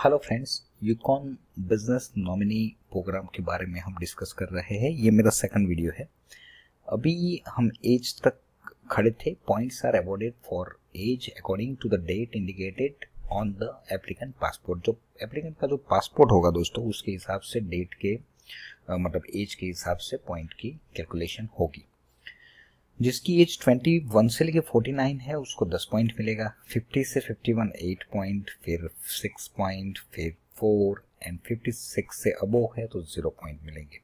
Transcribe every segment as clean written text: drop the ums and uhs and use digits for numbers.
Hello friends, Yukon business nominee program के बारे में हम डिस्कस कर रहे हैं। ये मेरा सेकंड वीडियो है। अभी हम एज तक खड़े थे। Points are awarded for age according to the date indicated on the applicant passport. जो एप्लीकेंट का जो पासपोर्ट होगा दोस्तों, उसके हिसाब से डेट के मतलब एज के हिसाब से पॉइंट की कैलकुलेशन होगी। जिसकी एज 21 से लेके 49 है उसको 10 पॉइंट मिलेगा। 50 से 51 8 पॉइंट, फिर 6 पॉइंट, फिर 4 एंड 56 से अबोव है तो 0 पॉइंट मिलेंगे।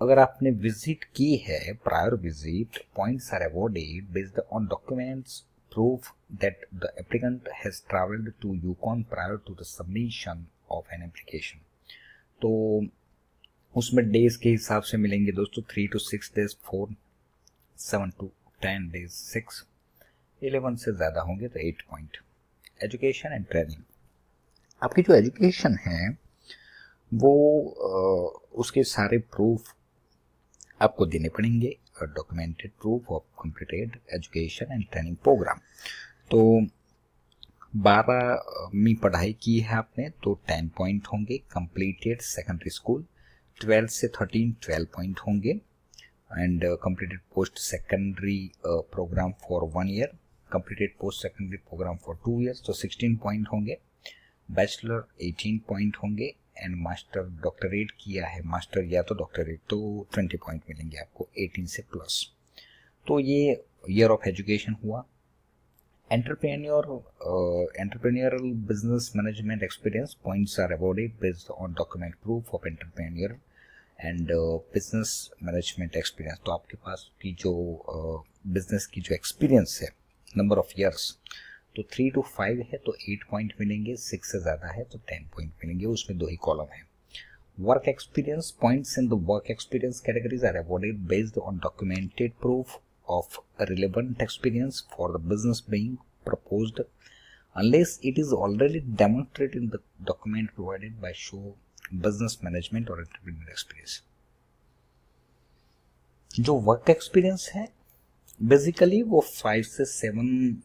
अगर आपने विजिट की है, prior visit, points are awarded based on documents proof that the applicant has travelled to Yukon prior to the submission of an application. तो उसमें डेज के हिसाब से मिलेंगे दोस्तों। 3 to 6 days, 4, 7 to 10 days, 6, 11 से ज़्यादा होंगे तो 8 पॉइंट। एजुकेशन एंड ट्रेनिंग, आपकी जो एजुकेशन है वो उसके सारे प्रूफ आपको देने पड़ेंगे। Documented proof of completed education and training programme. तो 12वीं पढ़ाई की है आपने तो 10 पॉइंट होंगे। कंप्लीटेड सेकेंडरी स्कूल 12 से 13 12 पॉइंट होंगे। and completed post secondary program for 1 year, completed post secondary program for 2 years तो 16 पॉइंट होंगे। बैचलर 18 पॉइंट होंगे एंड मास्टर डॉक्टरेट किया है, मास्टर या तो डॉक्टरेट, तो 20 पॉइंट मिलेंगे आपको 18 से प्लस। तो ये ईयर ऑफ एजुकेशन हुआ। Entrepreneurial business management experience, points are awarded based on document proof of entrepreneur and business management experience. तो आपके पास की जो बिजनेस की जो एक्सपीरियंस है, नंबर ऑफ ईयर्स, तो 3 to 5 है तो 8 पॉइंट मिलेंगे। 6 से ज़्यादा है तो 10 पॉइंट मिलेंगे। उसमें 2 ही कॉलम है। Work experience, points in the work experience categories are awarded based on documented proof of relevant experience for the business being proposed unless it is already demonstrated in the document provided by show business management और entrepreneur experience. जो work experience है basically वो 5 से 7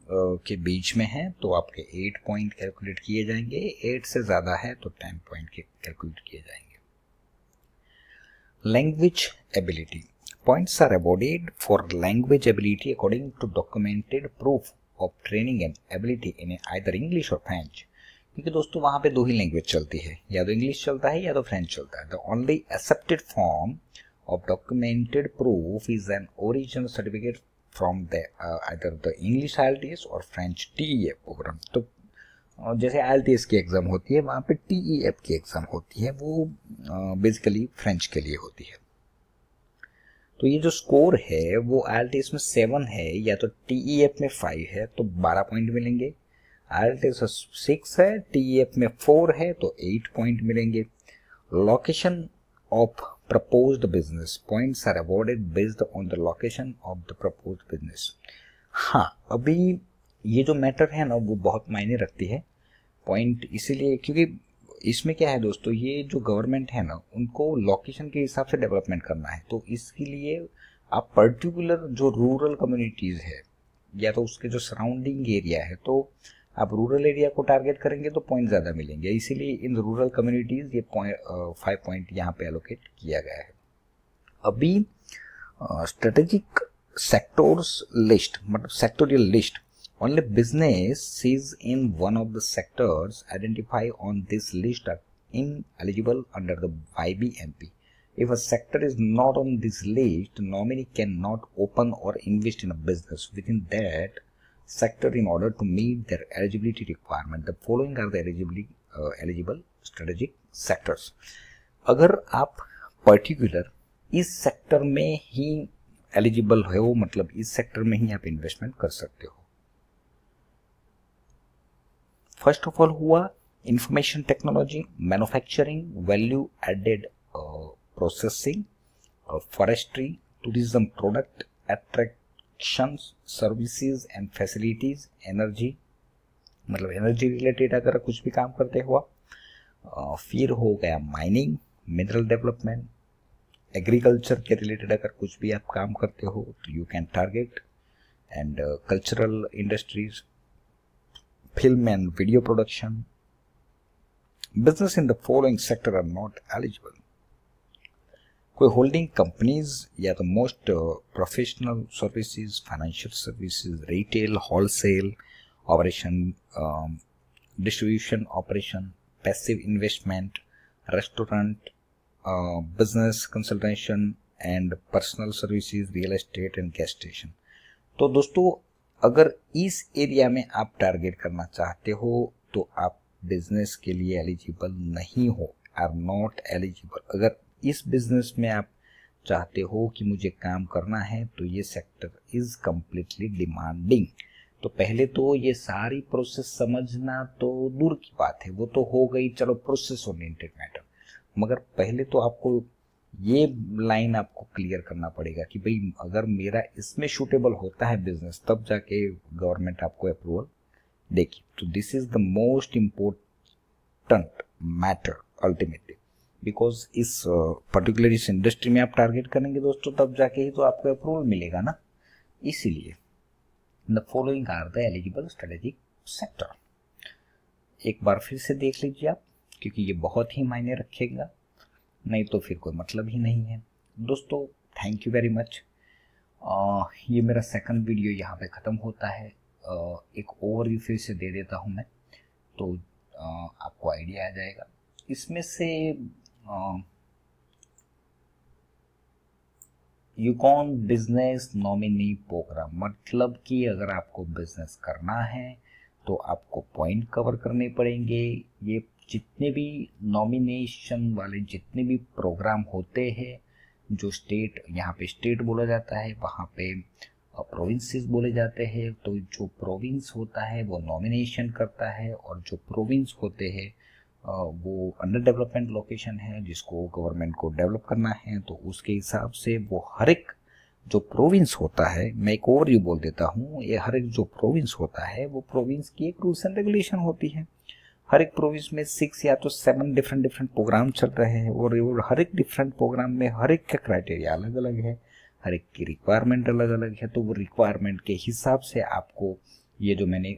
के बीच में है तो आपके 8 पॉइंट कैलकुलेट किए जाएंगे। 8 से ज्यादा है तो 10 पॉइंट के कैलकुलेट किए जाएंगे। Language ability, points are awarded for language ability according to documented proof of training and ability in either English और फ्रेंच। क्योंकि दोस्तों वहां पे 2 ही लैंग्वेज चलती है, या तो इंग्लिश चलता है या तो फ्रेंच चलता है। The only accepted form of documented proof is an original certificate from the either the English IELTS और फ्रेंच TEF प्रोग्राम। तो जैसे IELTS की एग्जाम होती है, वहां पे TEF की एग्जाम होती है, वो बेसिकली फ्रेंच के लिए होती है। तो ये जो स्कोर है वो IELTS में 7 है या तो TEF में 5 है तो 12 पॉइंट मिलेंगे। IELTS 6 है, TEF में 4 है तो 8 पॉइंट मिलेंगे। Location of proposed business, points are awarded based on the location of the proposed business. हाँ, अभी ये जो मैटर है ना वो बहुत मायने रखती है पॉइंट, इसीलिए क्योंकि इसमें क्या है दोस्तों, ये जो गवर्नमेंट है ना उनको लोकेशन के हिसाब से डेवलपमेंट करना है। तो इसके लिए आप पर्टिकुलर जो रूरल कम्युनिटीज है या तो उसके जो सराउंडिंग एरिया है, तो आप रूरल एरिया को टारगेट करेंगे तो पॉइंट ज़्यादा मिलेंगे। इसीलिए इन रूरल कम्युनिटीज़ ये 5 पॉइंट यहाँ पे एलोकेट किया गया है। अभी स्ट्रेटेजिक सेक्टर्स लिस्ट, मतलब sectorial list, only business is in one of the sectors identify on this list are ineligible under the YBMP. If a sector is not on this list, nominee cannot open or invest in a business within that sector in order to meet their eligibility requirement. The following are the eligible strategic sectors. अगर आप particular इस sector में ही eligible हो, मतलब इस sector में ही आप इन्वेस्टमेंट कर सकते हो। फर्स्ट ऑफ ऑल हुआ information technology, manufacturing, value added processing, forestry, tourism, product attractions, services and facilities, energy, मतलब एनर्जी रिलेटेड अगर कुछ भी काम करते हो आप। फिर हो गया माइनिंग, मिनरल डेवलपमेंट, एग्रीकल्चर के रिलेटेड अगर कुछ भी आप काम करते हो तो you can target, and cultural industries, film and video production, business in the following sector are not eligible. कोई होल्डिंग कंपनीज या तो most professional services, financial services, retail, wholesale operation, distribution operation, passive investment, restaurant, business consultation and personal services, real estate and gas station. तो दोस्तों अगर इस area में आप target करना चाहते हो तो आप बिजनेस के लिए एलिजिबल नहीं हो, आर नॉट एलिजिबल। अगर इस बिजनेस में आप चाहते हो कि मुझे काम करना है तो ये सेक्टर इज कंप्लीटली डिमांडिंग। तो पहले तो ये सारी प्रोसेस समझना तो दूर की बात है, वो तो हो गई चलो प्रोसेस ओरिएंटेड मैटर, मगर पहले तो आपको ये लाइन आपको क्लियर करना पड़ेगा कि भाई अगर मेरा इसमें सूटेबल होता है बिजनेस तब जाके गवर्नमेंट आपको अप्रूवल देगी। तो this is the most important matter ultimately, because इस पर्टिकुलर इस इंडस्ट्री में आप टारगेट करेंगे दोस्तों तब जाके ही तो आपको अप्रूवल मिलेगा ना। इसीलिए the following are the eligible strategic sector. एक बार फिर से देख लीजिए आप, क्योंकि ये बहुत ही मायने रखेगा, नहीं तो फिर कोई मतलब ही नहीं है। दोस्तों थैंक यू वेरी मच। ये मेरा सेकंड वीडियो यहाँ पे ख़त्म होता है। एक ओवरव्यू फिर से दे देता हूँ मैं, तो आपको आइडिया आ जाएगा। इसमें से यूकॉन बिजनेस नॉमिनी प्रोग्राम, मतलब कि अगर आपको बिजनेस करना है तो आपको पॉइंट कवर करने पड़ेंगे। ये जितने भी नॉमिनेशन वाले जितने भी प्रोग्राम होते हैं, जो स्टेट, यहाँ पे स्टेट बोला जाता है, वहाँ पे प्रोविंसेस बोले जाते हैं। तो जो प्रोविंस होता है वो नॉमिनेशन करता है, और जो प्रोविंस होते हैं वो अंडर डेवलपमेंट लोकेशन है जिसको गवर्नमेंट को डेवलप करना है। तो उसके हिसाब से वो हर एक जो प्रोविंस होता है, मैं एक ओवरव्यू बोल देता हूँ, ये हर एक जो प्रोविंस होता है वो प्रोविंस की एक रूल्स एंड रेगुलेशन होती है। हर एक प्रोविंस में 6 या तो 7 डिफरेंट प्रोग्राम चल रहे हैं, और हर एक डिफरेंट प्रोग्राम में हर एक का क्राइटेरिया अलग अलग है, हर एक की रिक्वायरमेंट अलग अलग है। तो वो रिक्वायरमेंट के हिसाब से आपको ये जो मैंने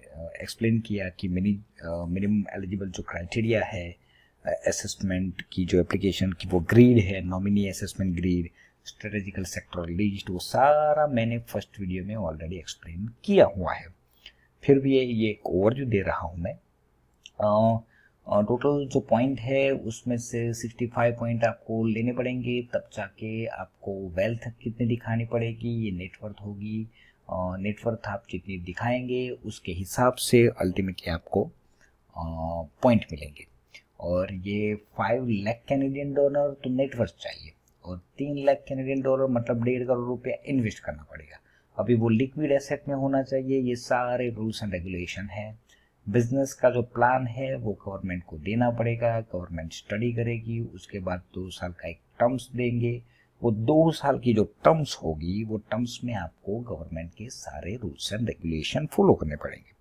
एक्सप्लेन किया कि मिनिमम एलिजिबल जो क्राइटेरिया है, असेसमेंट की जो एप्लीकेशन की वो ग्रेड है, nominee assessment grade, strategical sector list, वो सारा मैंने फर्स्ट वीडियो में ऑलरेडी एक्सप्लेन किया हुआ है। फिर भी ये एक ओवरव्यू दे रहा हूँ मैं। टोटल जो पॉइंट है उसमें से 65 पॉइंट आपको लेने पड़ेंगे, तब जाके आपको वेल्थ कितनी दिखानी पड़ेगी, ये नेटवर्थ होगी। नेटवर्थ आप जितनी दिखाएंगे उसके हिसाब से अल्टीमेटली आपको पॉइंट मिलेंगे। और ये 5 लाख कैनेडियन डॉलर तो नेटवर्थ चाहिए, और 3 लाख कैनेडियन डॉलर मतलब 1.5 करोड़ रुपया इन्वेस्ट करना पड़ेगा। अभी वो लिक्विड एसेट में होना चाहिए। ये सारे रूल्स एंड रेगुलेशन है। बिजनेस का जो प्लान है वो गवर्नमेंट को देना पड़ेगा, गवर्नमेंट स्टडी करेगी, उसके बाद 2 साल का एक टर्म्स देंगे। वो 2 साल की जो टर्म्स होगी वो टर्म्स में आपको गवर्नमेंट के सारे रूल्स एंड रेगुलेशन फॉलो करने पड़ेंगे।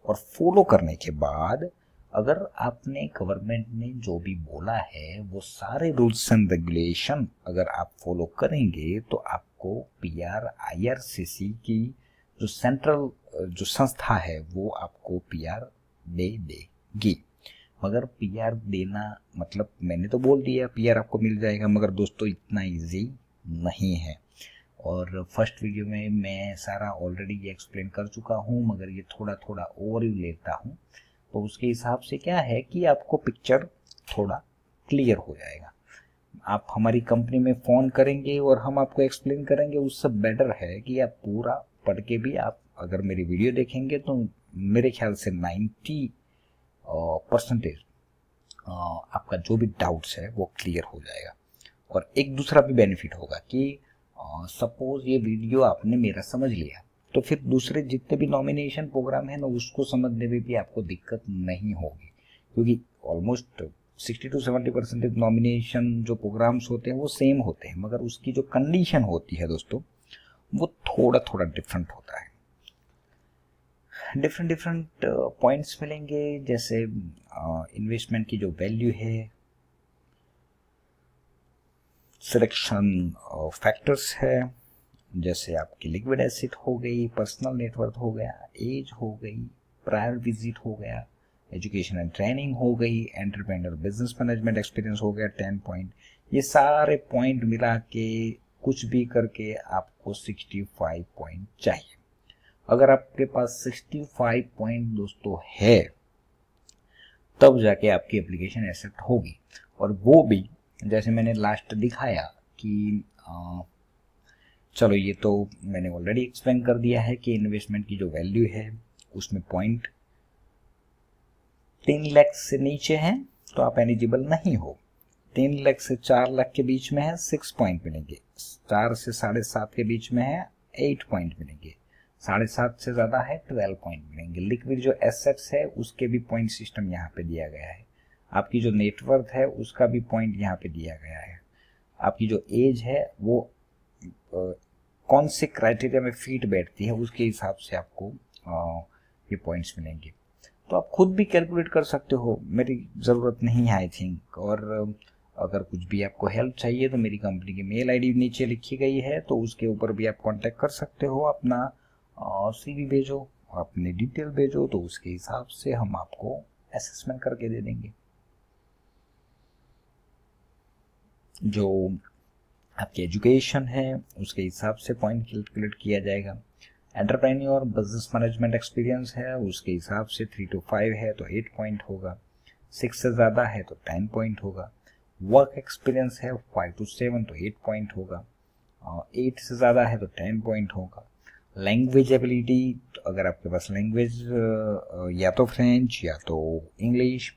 और फॉलो करने के बाद अगर आपने गवर्नमेंट ने जो भी बोला है वो सारे रूल्स एंड रेगुलेशन अगर आप फॉलो करेंगे तो आपको PR IRCC की जो सेंट्रल जो संस्था है वो आपको PR दे देगी। मगर PR देना मतलब मैंने तो बोल दिया PR आपको मिल जाएगा, मगर दोस्तों इतना इजी नहीं है। और फर्स्ट वीडियो में मैं सारा ऑलरेडी ये एक्सप्लेन कर चुका हूँ, मगर ये थोड़ा थोड़ा ओवरव्यू लेता हूँ, तो उसके हिसाब से क्या है कि आपको पिक्चर थोड़ा क्लियर हो जाएगा। आप हमारी कंपनी में फ़ोन करेंगे और हम आपको एक्सप्लेन करेंगे, उससे बेटर है कि आप पूरा पढ़ के भी आप अगर मेरी वीडियो देखेंगे तो मेरे ख्याल से 90% आपका जो भी डाउट्स है वो क्लियर हो जाएगा। और एक दूसरा भी बेनिफिट होगा कि सपोज ये वीडियो आपने मेरा समझ लिया तो फिर दूसरे जितने भी नॉमिनेशन प्रोग्राम है ना उसको समझने में भी आपको दिक्कत नहीं होगी, क्योंकि ऑलमोस्ट 60 to 70% नॉमिनेशन जो प्रोग्राम्स होते हैं वो सेम होते हैं, मगर उसकी जो कंडीशन होती है दोस्तों वो थोड़ा थोड़ा डिफरेंट होता है। डिफरेंट पॉइंट्स मिलेंगे, जैसे इन्वेस्टमेंट की जो वैल्यू है, सिलेक्शन फैक्टर्स है, जैसे आपकी लिक्विड एसेट हो गई, पर्सनल नेटवर्थ हो गया, एज हो गई, प्रायर विजिट हो गया, एजुकेशन एंड ट्रेनिंग हो गई, एंटरप्रेन्योर बिजनेस मैनेजमेंट एक्सपीरियंस हो गया 10 पॉइंट। ये सारे पॉइंट मिला के कुछ भी करके आपको 65 पॉइंट चाहिए। अगर आपके पास 65 पॉइंट दोस्तों है तब जाके आपकी एप्लीकेशन एक्सेप्ट होगी, और वो भी जैसे मैंने लास्ट दिखाया कि चलो ये तो मैंने ऑलरेडी एक्सप्लेन कर दिया है कि इन्वेस्टमेंट की जो वैल्यू है उसमें पॉइंट 3 लाख से नीचे है तो आप एलिजिबल नहीं हो। 3 लाख से 4 लाख के बीच में है 6 पॉइंट मिलेंगे, 4 से 7.5 के बीच में है 8 पॉइंट मिलेंगे, 7.5 से ज्यादा है 12 पॉइंट मिलेंगे। लिक्विड जो एसेट्स है उसके भी पॉइंट सिस्टम यहाँ पे दिया गया है, आपकी जो नेटवर्थ है उसका भी पॉइंट यहाँ पे दिया गया है, आपकी जो एज है वो कौन से क्राइटेरिया में फिट बैठती है उसके हिसाब से आपको ये पॉइंट्स मिलेंगे। तो आप खुद भी कैलकुलेट कर सकते हो, मेरी ज़रूरत नहीं है आई थिंक। और अगर कुछ भी आपको हेल्प चाहिए तो मेरी कंपनी की मेल आईडी नीचे लिखी गई है, तो उसके ऊपर भी आप कांटेक्ट कर सकते हो, अपना सीवी भेजो, अपनी डिटेल भेजो, तो उसके हिसाब से हम आपको असेसमेंट करके दे देंगे। जो आपकी एजुकेशन है उसके हिसाब से पॉइंट कैलकुलेट किया जाएगा। एंटरप्रेन्योर बिजनेस मैनेजमेंट एक्सपीरियंस है उसके हिसाब से 3 to 5 है तो 8 पॉइंट होगा, 6 से ज़्यादा है तो 10 पॉइंट होगा। वर्क एक्सपीरियंस है 5 to 7 तो 8 पॉइंट होगा, 8 से ज़्यादा है तो 10 पॉइंट होगा। लैंग्वेज एबिलिटी, अगर आपके पास लैंग्वेज या तो फ्रेंच या तो इंग्लिश,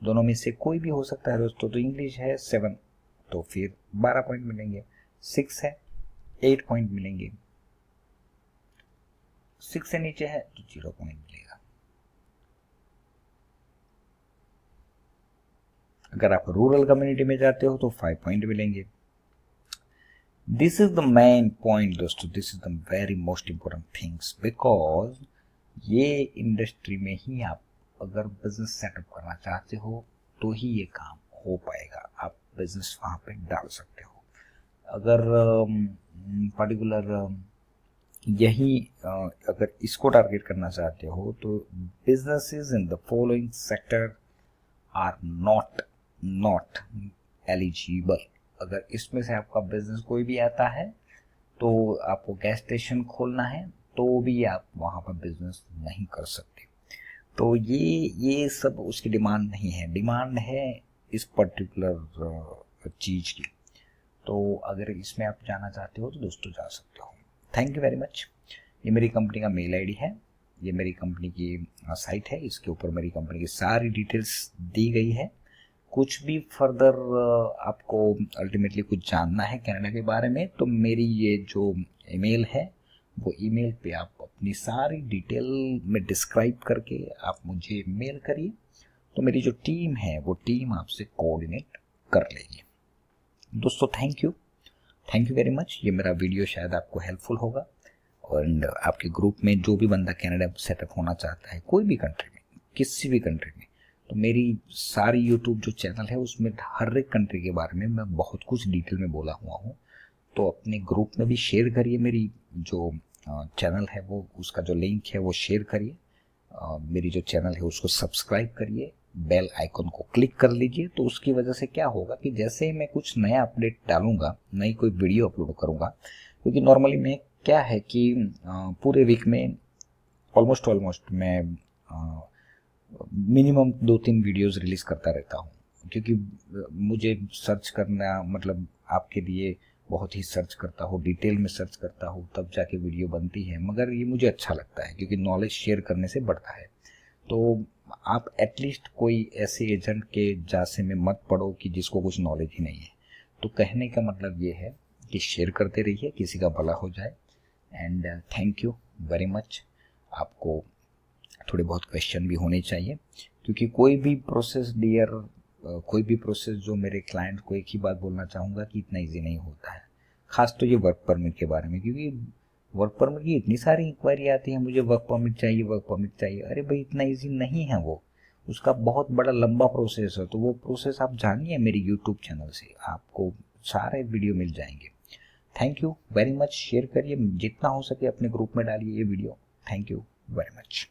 दोनों में से कोई भी हो सकता है दोस्तों, तो इंग्लिश है 7 तो फिर 12 पॉइंट मिलेंगे, 6 है 8 पॉइंट मिलेंगे, 6 से नीचे है तो 0 पॉइंट मिलेगा। अगर आप रूरल कम्युनिटी में जाते हो तो 5 पॉइंट मिलेंगे। This is the main point दोस्तों, this is the very most important things, because ये इंडस्ट्री में ही आप अगर बिजनेस सेटअप करना चाहते हो तो ही ये काम हो पाएगा, आप बिजनेस वहां पे डाल सकते हो। अगर पर्टिकुलर यही अगर इसको टारगेट करना चाहते हो तो businesses in the following sector are not eligible. अगर इसमें से आपका बिजनेस कोई भी आता है तो आपको गैस स्टेशन खोलना है तो भी आप वहां पर बिजनेस नहीं कर सकते। तो ये सब उसकी डिमांड नहीं है, डिमांड है इस पर्टिकुलर चीज की। तो अगर इसमें आप जाना चाहते हो तो दोस्तों जा सकते हो। Thank you very much. ये मेरी कंपनी का मेल आईडी है, ये मेरी कंपनी की साइट है, इसके ऊपर मेरी कंपनी की सारी डिटेल्स दी गई है। कुछ भी फर्दर आपको अल्टीमेटली कुछ जानना है कनाडा के बारे में तो मेरी ये जो ईमेल है वो ईमेल पे आप अपनी सारी डिटेल में डिस्क्राइब करके आप मुझे मेल करिए, तो मेरी जो टीम है वो टीम आपसे कोऑर्डिनेट कर लेगी। दोस्तों थैंक यू वेरी मच। ये मेरा वीडियो शायद आपको हेल्पफुल होगा, और आपके ग्रुप में जो भी बंदा कनाडा सेटअप होना चाहता है कोई भी कंट्री में, किसी भी कंट्री में, तो मेरी सारी यूट्यूब जो चैनल है उसमें हर एक कंट्री के बारे में मैं बहुत कुछ डिटेल में बोला हुआ हूँ। तो अपने ग्रुप में भी शेयर करिए, मेरी जो चैनल है वो उसका जो लिंक है वो शेयर करिए, मेरी जो चैनल है उसको सब्सक्राइब करिए, बेल आइकन को क्लिक कर लीजिए। तो उसकी वजह से क्या होगा कि जैसे ही मैं कुछ नया अपडेट डालूंगा, नई कोई वीडियो अपलोड करूंगा, क्योंकि नॉर्मली मैं क्या है कि पूरे वीक में ऑलमोस्ट मैं मिनिमम 2-3 वीडियोस रिलीज करता रहता हूँ, क्योंकि मुझे सर्च करना मतलब आपके लिए बहुत ही सर्च करता हूँ, डिटेल में सर्च करता हूँ तब जाके वीडियो बनती है, मगर ये मुझे अच्छा लगता है क्योंकि नॉलेज शेयर करने से बढ़ता है। तो आप एटलीस्ट कोई ऐसे एजेंट के जासे में मत पड़ो कि जिसको कुछ नॉलेज ही नहीं है। तो कहने का मतलब ये है कि शेयर करते रहिए, किसी का भला हो जाए। And thank you very much. आपको थोड़े बहुत क्वेश्चन भी होने चाहिए, क्योंकि कोई भी प्रोसेस कोई भी प्रोसेस जो मेरे क्लाइंट को एक ही बात बोलना चाहूँगा कि इतना इजी नहीं होता है। खास तो ये वर्क परमिट के बारे में, क्योंकि वर्क परमिट की इतनी सारी इंक्वायरी आती है, मुझे वर्क परमिट चाहिए। अरे भाई इतना इजी नहीं है वो, उसका बहुत बड़ा लंबा प्रोसेस है। तो वो प्रोसेस आप जानिए मेरी यूट्यूब चैनल से, आपको सारे वीडियो मिल जाएंगे। Thank you very much. Share करिए, जितना हो सके अपने ग्रुप में डालिए ये video. Thank you very much.